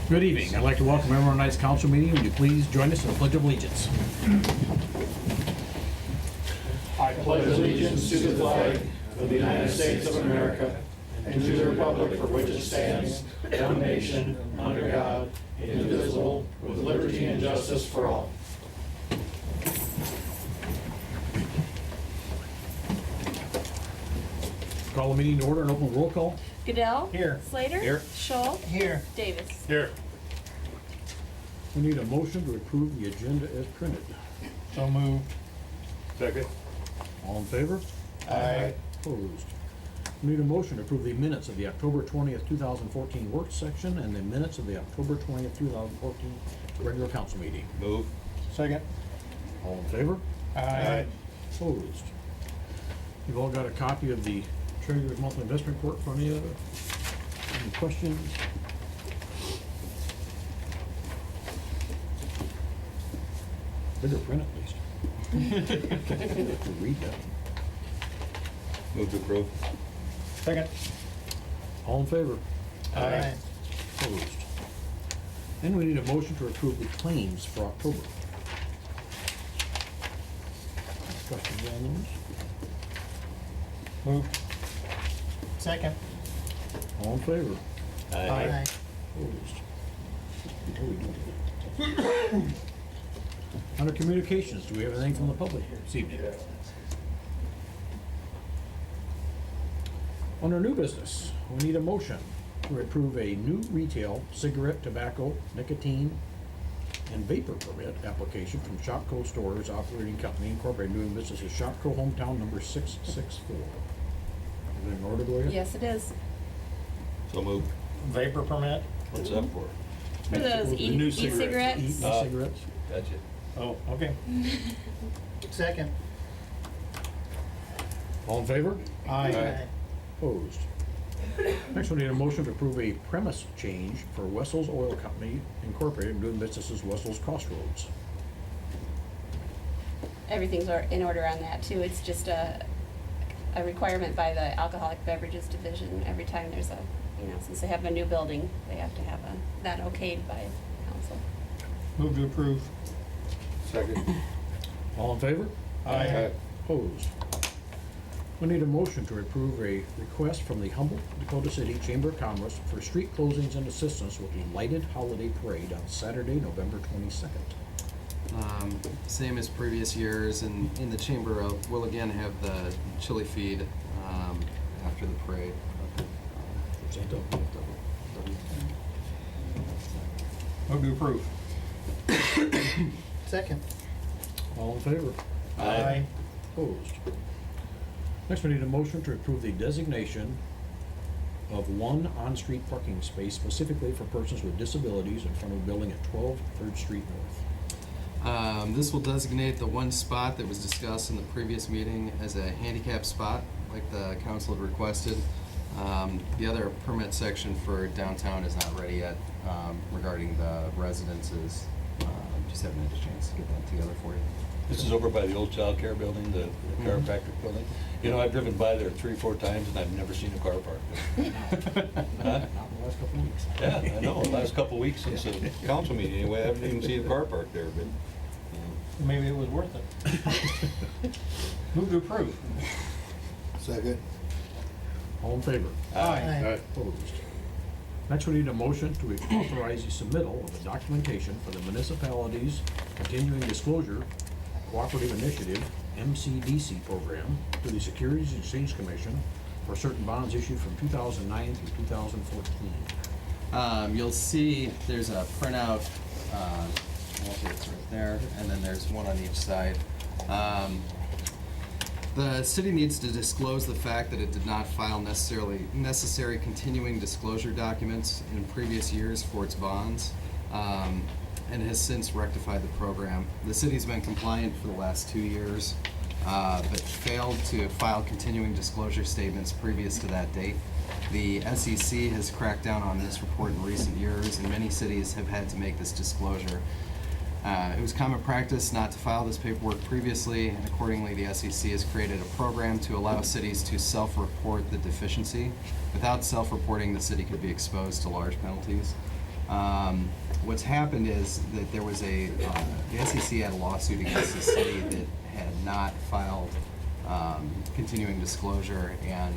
Good evening. I'd like to welcome everyone to tonight's council meeting. Would you please join us in the Pledge of Allegiance? I pledge allegiance to the flag of the United States of America and to the republic for which it stands, one nation, under God, indivisible, with liberty and justice for all. Call the meeting to order and open roll call. Goodell. Here. Slater. Here. Scholl. Here. Davis. Here. We need a motion to approve the agenda as printed. So moved. Second. All in favor? Aye. Opposed? We need a motion to approve the minutes of the October 20th, 2014 work section and the minutes of the October 20th, 2014 regular council meeting. Move. Second. All in favor? Aye. Opposed? You've all got a copy of the Treasurer's Monthly Investment Report in front of you. Any questions? Bigger print at least. To read that. Move to approve. Second. All in favor? Aye. Opposed? Then we need a motion to approve the claims for October. Questions on those? Moved. Second. All in favor? Aye. Opposed? Before we do that. Under communications, do we have anything from the public here this evening? Under new business, we need a motion to approve a new retail cigarette, tobacco, nicotine, and vapor permit application from Shopco Stores Operating Company Incorporated, doing business as Shopco Hometown number 664. Is it in order, Gloria? Yes, it is. So move. Vapor permit. What's that for? For those The new e-cigarettes. E-cigarettes. Gotcha. Oh, okay. Second. All in favor? Aye. Opposed? Next, we need a motion to approve a premise change for Wessel's Oil Company Incorporated, doing business as Wessel's Crossroads. Everything's in order on that too. It's just a requirement by the Alcoholic Beverages Division. Every time there's a, since they have a new building, they have to have that okayed by council. Move to approve. Second. All in favor? Aye. Opposed? We need a motion to approve a request from the Humboldt, Dakota City Chamber of Commerce for street closings and assistance with the lighted holiday parade on Saturday, November 22nd. Same as previous years, and in the chamber we'll again have the chili feed after the parade. Is that Move to approve. Second. all in favor? Aye. Opposed? Next, we need a motion to approve the designation of one on-street parking space specifically for persons with disabilities in front of a building at 12 3rd Street North. This will designate the one spot that was discussed in the previous meeting as a handicap spot, like the council had requested. The other permit section for downtown is not ready yet regarding the residences. Just haven't had a chance to get that together for you. This is over by the old child care building, the chiropractic building. You know, I've driven by there 3 or 4 times and I've never seen a car parked there. Not in the last couple of weeks. Yeah, I know, the last couple of weeks since the council meeting anyway, I haven't even seen a car parked there, but. Maybe it was worth it. Move to approve. Second. All in favor? Aye. Opposed? Next, we need a motion to authorize the submittal of a documentation for the municipality's continuing disclosure cooperative initiative MCDC program to the Securities and Exchange Commission for certain bonds issued from 2009 through 2014. You'll see there's a printout, it's right there, and then there's one on each side. The city needs to disclose the fact that it did not file necessary continuing disclosure documents in previous years for its bonds, and has since rectified the program. The city's been compliant for the last 2 years, but failed to file continuing disclosure statements previous to that date. The SEC has cracked down on this report in recent years, and many cities have had to make this disclosure. It was common practice not to file this paperwork previously, and accordingly the SEC has created a program to allow cities to self-report the deficiency. Without self-reporting, the city could be exposed to large penalties. What's happened is that there was the SEC had a lawsuit against the city that had not filed continuing disclosure and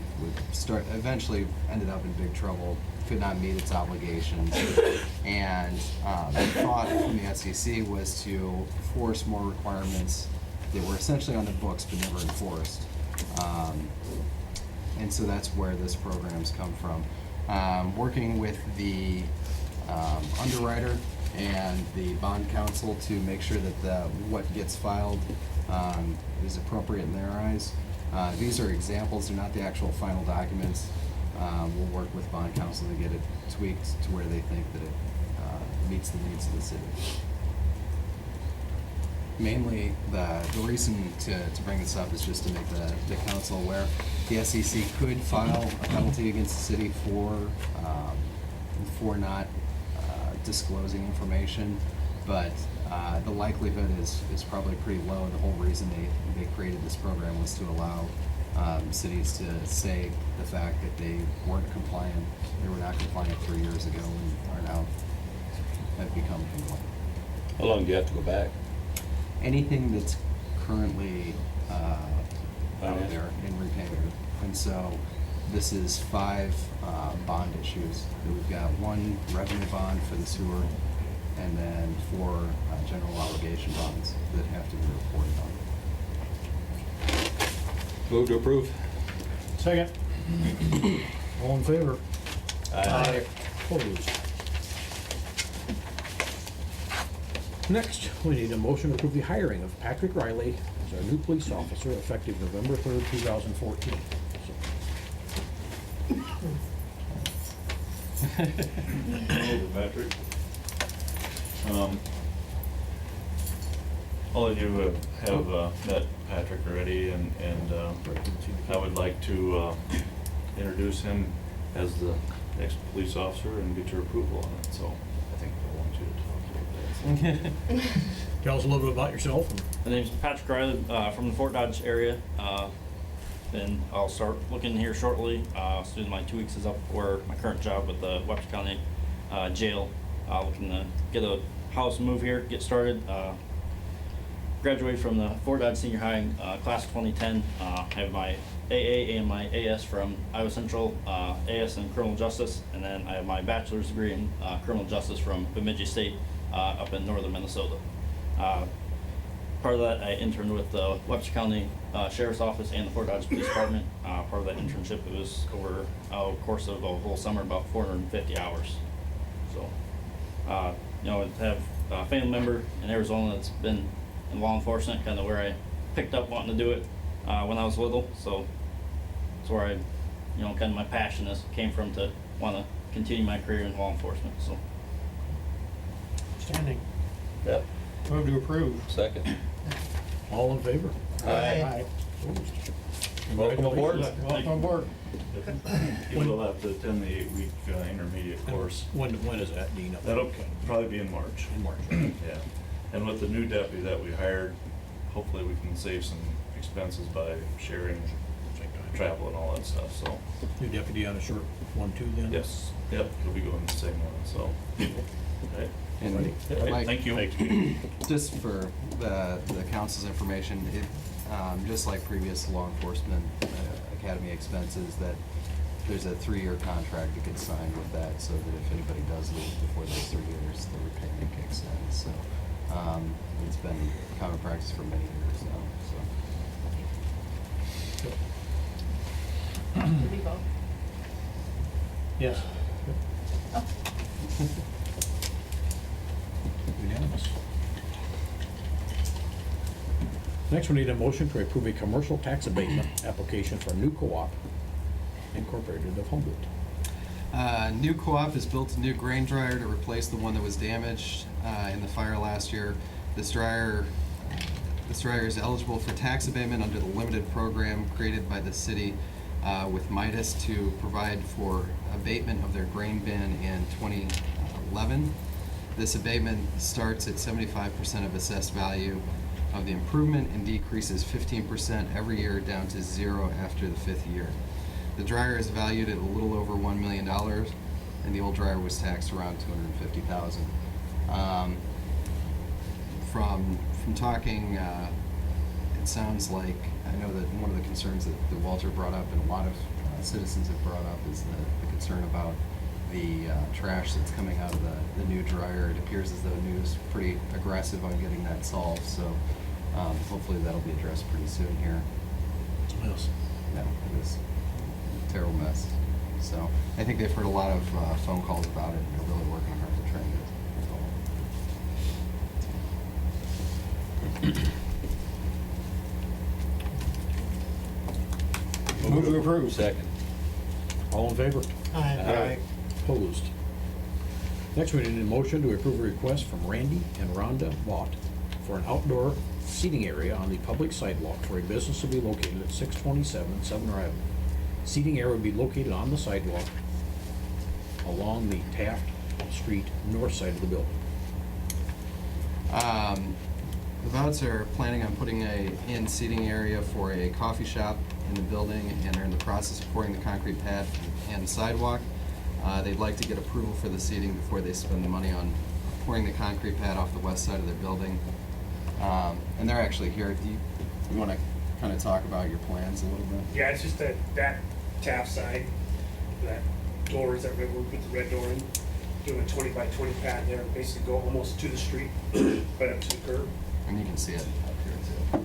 eventually ended up in big trouble, could not meet its obligations. And the thought from the SEC was to force more requirements that were essentially on the books but never enforced. And so that's where this program's come from. Working with the underwriter and the bond counsel to make sure that what gets filed is appropriate in their eyes. These are examples, they're not the actual final documents. We'll work with bond counsel to get it tweaked to where they think that it meets the needs of the city. Mainly, the reason to bring this up is just to make the council aware. The SEC could file a penalty against the city for not disclosing information, but the likelihood is probably pretty low. The whole reason they created this program was to allow cities to say the fact that they weren't compliant, they were not compliant 3 years ago and are now have become compliant. How long do you have to go back? Anything that's currently out there in repayment. And so this is 5 bond issues. We've got 1 revenue bond for the sewer and then 4 general obligation bonds that have to be reported on. Move to approve. Second. All in favor? Aye. Opposed? Next, we need a motion to approve the hiring of Patrick Riley as our new police officer effective November 3rd, 2014. Patrick. All of you have met Patrick already, and I would like to introduce him as the next police officer and get your approval on it. So I think I want you to talk a little bit. Tell us a little bit about yourself. My name's Patrick Riley, from the Fort Dodge area. And I'll start looking here shortly, as soon as my 2 weeks is up for my current job with the Webster County Jail. Looking to get a house and move here, get started. Graduated from the Fort Dodge Senior High class of 2010. I have my AA and my AS from Iowa Central, AS in criminal justice, and then I have my bachelor's degree in criminal justice from Bemidji State up in northern Minnesota. Part of that, I interned with the Webster County Sheriff's Office and the Fort Dodge Police Department. Part of that internship, it was over a course of a whole summer, about 450 hours. So, you know, I have a family member in Arizona that's been in law enforcement, kind of where I picked up wanting to do it when I was little. So, that's where I, you know, kind of my passion came from to want to continue my career in law enforcement. So, Standing. Yep. Move to approve. Second. All in favor? Aye. Opposed? Welcome aboard. Welcome aboard. You will have to attend the 8-week intermediate course. When is that, Dean? That'll probably be in March. In March, right? Yeah, and with the new deputy that we hired, hopefully we can save some expenses by sharing travel and all that stuff, so. New deputy on a short one too then? Yes, yep, he'll be going the same one, so. Okay. And Okay, Mike, thank you. just for the council's information, just like previous law enforcement academy expenses, that there's a 3-year contract that gets signed with that, so that if anybody does leave before those 3 years, the repayment kicks in. So it's been common practice for many years now. So. Did we vote? Yes. Oh. Unanimous. Next, we need a motion to approve a commercial tax abatement application for a new co-op incorporated of Humboldt. New co-op has built a new grain dryer to replace the one that was damaged in the fire last year. This dryer is eligible for tax abatement under the limited program created by the city with Midas to provide for abatement of their grain bin in 2011. This abatement starts at 75% of assessed value of the improvement and decreases 15% every year down to 0 after the 5th year. The dryer is valued at a little over $1 million. and the old dryer was taxed around $250,000. From talking, it sounds like, I know that one of the concerns that Walter brought up and a lot of citizens have brought up is the concern about the trash that's coming out of the new dryer. It appears as though new is pretty aggressive on getting that solved, so hopefully that'll be addressed pretty soon here. Yes. Yeah, it is a terrible mess. So I think they've heard a lot of phone calls about it, and they're really working hard to try and get it resolved. Move to approve. Second. All in favor? Aye. Opposed? Next, we need a motion to approve a request from Randy and Rhonda Vaught for an outdoor seating area on the public sidewalk for a business to be located at 627 Sumner Avenue. Seating area would be located on the sidewalk along the Taft Street north side of the building. The Vouts are planning on putting a in seating area for a coffee shop in the building, and are in the process of pouring the concrete pad and sidewalk. They'd like to get approval for the seating before they spend the money on pouring the concrete pad off the west side of their building. And they're actually here. Do you want to kind of talk about your plans a little bit? Yeah, it's just that tap side, that doors that we put the red door in, doing a 20 by 20 pad there, basically go almost to the street, right up to the curb. And you can see it up here too.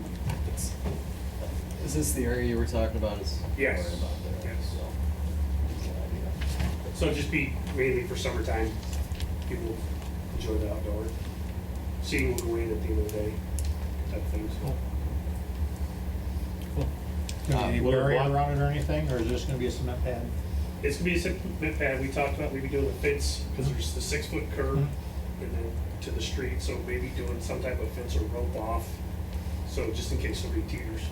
Is this the area you were talking about? Yes. Right about there. Yes. So, that's an idea. So it'd just be mainly for summertime, people enjoy the outdoor. Seating will go in at the end of the day, type things. Any Will it barrier block- around it or anything, or is this gonna be a cement pad? It's gonna be a cement pad, we talked about maybe doing a fence, because there's the 6-foot curb, and then to the street, so maybe doing some type of fence or rope off, so just in case somebody teeters,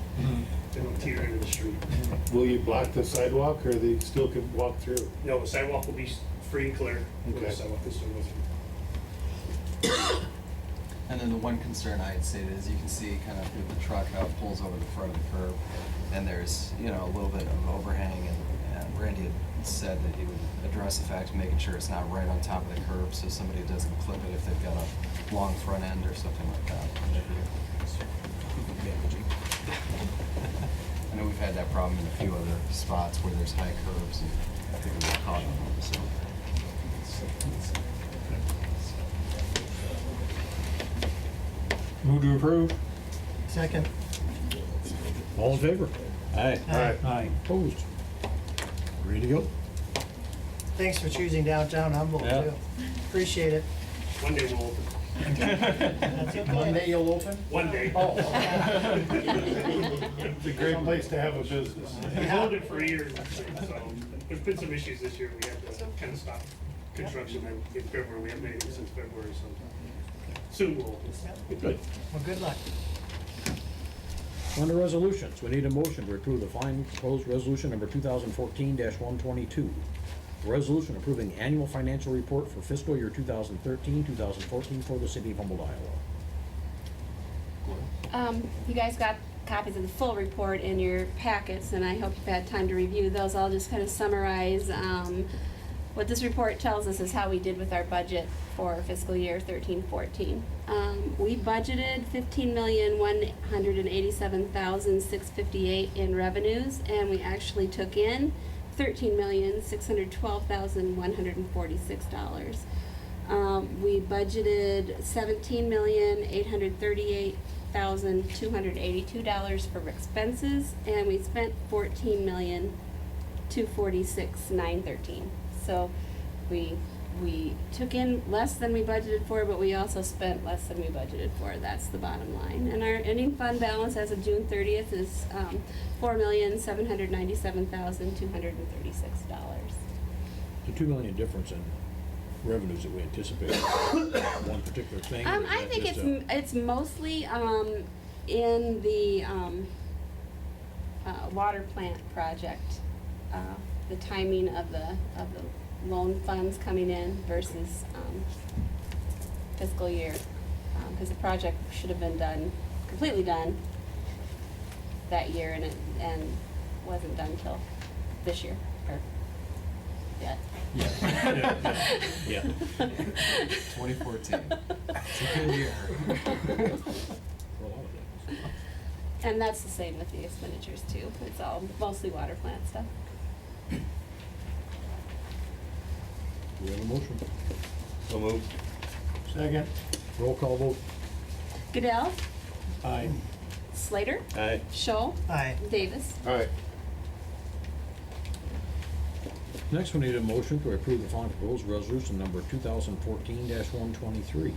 they don't teeter into the street. Will you block the sidewalk, or they still can walk through? No, the sidewalk will be free and clear, Okay. the sidewalk is still with you. And then the one concern I'd say is you can see kind of with the truck how it pulls over the front of the curb, and there's, you know, a little bit of overhang, and Randy had said that he would address the fact of making sure it's not right on top of the curb, so somebody doesn't clip it if they've got a long front end or something like that. Damaging. I know we've had that problem in a few other spots where there's high curbs, and people get caught on them, so. Move to approve. Second. All in favor? Aye. Aye. Opposed? Ready to go? Thanks for choosing downtown Humboldt Yeah. too. Appreciate it. One day we'll open. That's okay. Monday you'll open? One day. Oh. It's a great place to have a business. We've owned it for years, so there's been some issues this year. We had to kind of stop construction in February. We haven't made it since February, so soon we'll open. Good. Well, good luck. Under resolutions, we need a motion to approve the following proposed resolution number 2014-122. A resolution approving annual financial report for fiscal year 2013-2014 for the city of Humboldt, Iowa. You guys got copies of the full report in your packets, and I hope you've had time to review those. I'll just kind of summarize. What this report tells us is how we did with our budget for fiscal year 13-14. We budgeted $15,187,658 in revenues, and we actually took in $13,612,146. We budgeted $17,838,282 for expenses, and we spent $14,246,913. So we took in less than we budgeted for, but we also spent less than we budgeted for. That's the bottom line. And our ending fund balance as of June 30th is $4,797,236. The $2 million difference in revenues that we anticipate, one particular thing? or is I that think just it's mostly in the water plant project, the timing of the loan funds coming in versus fiscal year, because the project should have been completely done that year, and wasn't done till this year, or yet. Yeah. 2014. It's a good year. For a lot of things. And that's the same with the expenditures too. It's all mostly water plant stuff. Do we have a motion? So moved. Second. Roll call vote. Goodell, Aye. Slater, Aye. Scholl, Aye. Davis. All right. Next, we need a motion to approve the following proposed resolution number 2014-123.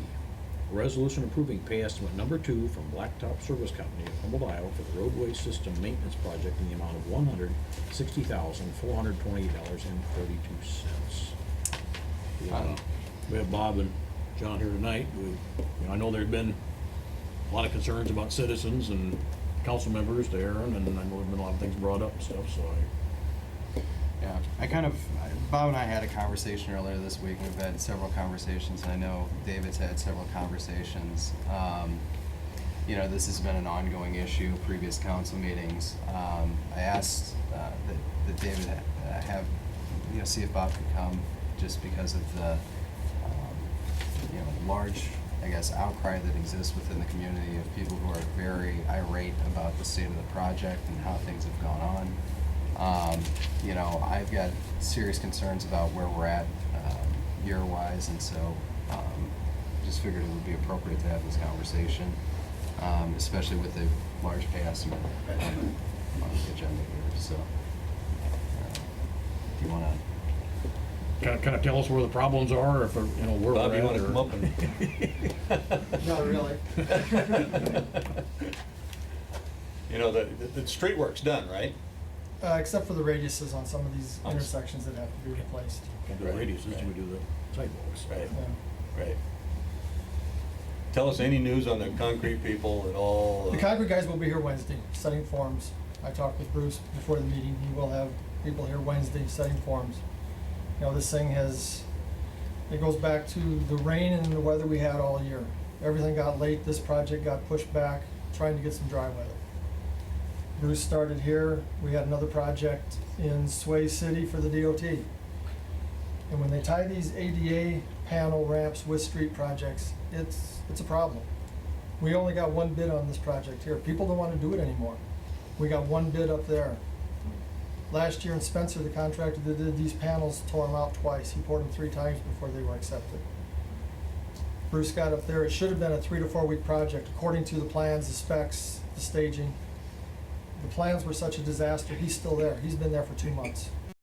A resolution approving pay estimate number 2 from Blacktop Service Company of Humboldt, Iowa for the roadway system maintenance project in the amount of $160,428.32. We have Bob and John here tonight. I know there's been a lot of concerns about citizens and council members to Aaron, and I know there's been a lot of things brought up and stuff, so Yeah, Bob and I had a conversation earlier this week. We've had several conversations, and I know David's had several conversations. This has been an ongoing issue, previous council meetings. I asked that David see if Bob could come, just because of the, large, outcry that exists within the community of people who are very irate about the state of the project and how things have gone on. I've got serious concerns about where we're at year-wise, and so just figured it would be appropriate to have this conversation, especially with the large pay estimate on the agenda here. So, do you want to? kind of tell us where the problems are, if, where Bob, we're you at, wanna or- come up and? Not really. The street work's done, right? Except for the radiuses on some of these On s- intersections that have to be replaced. Can't do Right, radiuses, right. we do the sidewalks. Right, Yeah. right. Tell us any news on the concrete people at all? The concrete guys will be here Wednesday, setting forms. I talked with Bruce before the meeting. He will have people here Wednesday setting forms. This thing it goes back to the rain and the weather we had all year. Everything got late. This project got pushed back, trying to get some dry weather. Bruce started here. We had another project in Sway City for the DOT. And when they tie these ADA panel ramps with street projects, it's a problem. We only got one bid on this project here. People don't want to do it anymore. We got one bid up there. Last year in Spencer, the contractor that did these panels tore them out twice. He poured them 3 times before they were accepted. Bruce got up there. It should have been a 3 to 4 week project, according to the plans, the specs, the staging. The plans were such a disaster. He's still there. He's been there for 2 months.